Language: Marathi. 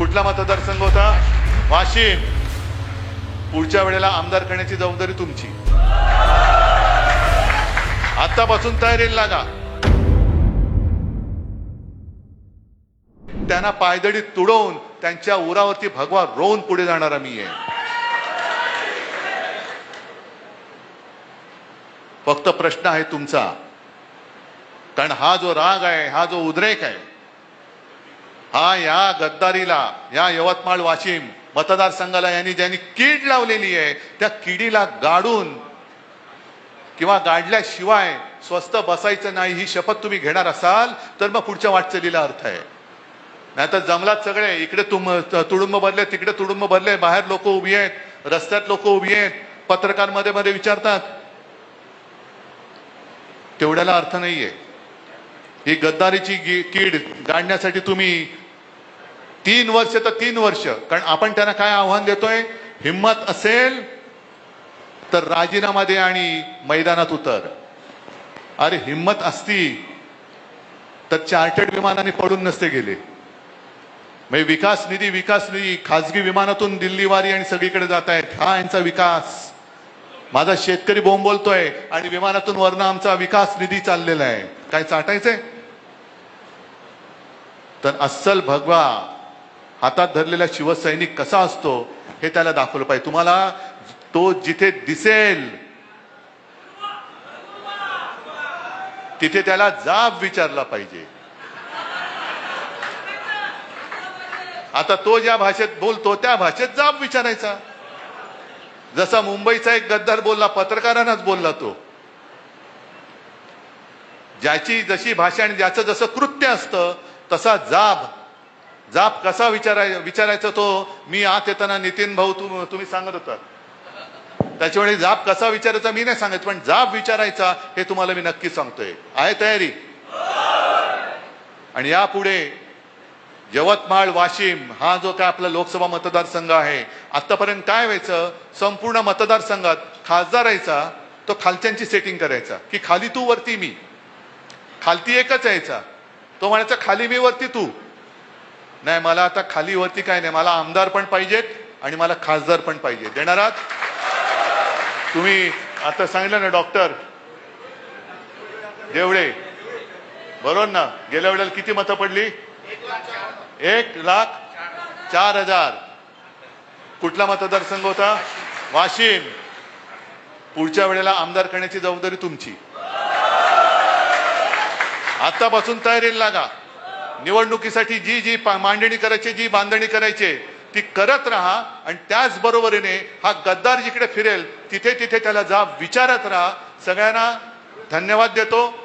कुठला मतदारसंघ होता? वाशिम. पुढच्या वेळेला आमदार करण्याची जबाबदारी तुमची. आतापासून तयारीला लागा. त्यांना पायदळीत तुडवून त्यांच्या उरावरती भगवा रोवून पुढे जाणारा मी आहे. फक्त प्रश्न आहे तुमचा, कारण हा जो राग आहे, हा जो उद्रेक आहे, हा या गद्दारीला, या यवतमाळ वाशिम मतदारसंघाला यांनी ज्यांनी कीड लावलेली आहे, त्या किडीला गाडून किंवा गाडल्याशिवाय स्वस्थ बसायचं नाही ही शपथ तुम्ही घेणार असाल तर मग पुढच्या वाटचालीला अर्थ आहे. नाही तर जमलात सगळे, इकडे तुडुंब भरले, तिकडे तुडुंब भरले, बाहेर लोक उभी आहेत, रस्त्यात लोक उभी आहेत, पत्रकार मध्ये विचारतात. तेवढ्याला अर्थ नाहीये. ही गद्दारीची कीड गाडण्यासाठी तुम्ही 3 वर्ष तर 3 वर्ष, कारण आपण त्यांना काय आव्हान देतोय? हिम्मत असेल तर राजीनामा दे आणि मैदानात उतर. अरे हिम्मत असती तर चार्टर्ड विमानाने पडून नसते गेले. म्हणजे विकास निधी खासगी विमानातून दिल्लीवारी आणि सगळीकडे जात आहेत. हा यांचा विकास. माझा शेतकरी बोंबलतोय आणि विमानातून वरनं आमचा विकास निधी चाललेला आहे. काय चाटायचंय? तर अस्सल भगवा हातात धरलेला शिवसैनिक कसा असतो हे त्याला दाखवलं पाहिजे. तुम्हाला तो जिथे दिसेल तिथे त्याला जाब विचारला पाहिजे. आता तो ज्या भाषेत बोलतो त्या भाषेत जाब विचारायचा. जसा मुंबईचा एक गद्दार बोलला, पत्रकारांनाच बोलला तो. ज्याची जशी भाषा आणि ज्याचं जसं कृत्य असतं तसा जाब कसा विचारायचा तो मी आत येताना नितीन भाऊ तुम्ही सांगत होता. त्याच्यावेळी जाब कसा विचारायचा मी नाही सांगत, पण जाब विचारायचा हे तुम्हाला मी नक्की सांगतोय. आहे तयारी? आणि यापुढे यवतमाळ वाशिम हा जो काय आपला लोकसभा मतदारसंघ आहे, आतापर्यंत काय व्हायचं? संपूर्ण मतदारसंघात खासदार यायचा तो खालच्यांची सेटिंग करायचा की खाली तू वरती मी, खालती एकच यायचा तो म्हणायचा खाली मी वरती तू. नाही, मला आता खाली वरती काय नाही, मला आमदार पण पाहिजेत आणि मला खासदार पण पाहिजे. देणार आहात तुम्ही? आता सांगितलं ना डॉक्टर देवळे, बरोबर ना? गेल्या वेळेला किती मतं पडली? 1,04,000. कुठला मतदारसंघ होता? वाशिम. पुढच्या वेळेला आमदार करण्याची जबाबदारी तुमची. आतापासून तयारीला लागा. निवडणुकीसाठी जी मांडणी करायची, जी बांधणी करायची ती करत राहा. आणि त्याच बरोबरीने हा गद्दार जिकडे फिरेल तिथे त्याला जाब विचारत राहा. सगळ्यांना धन्यवाद देतो.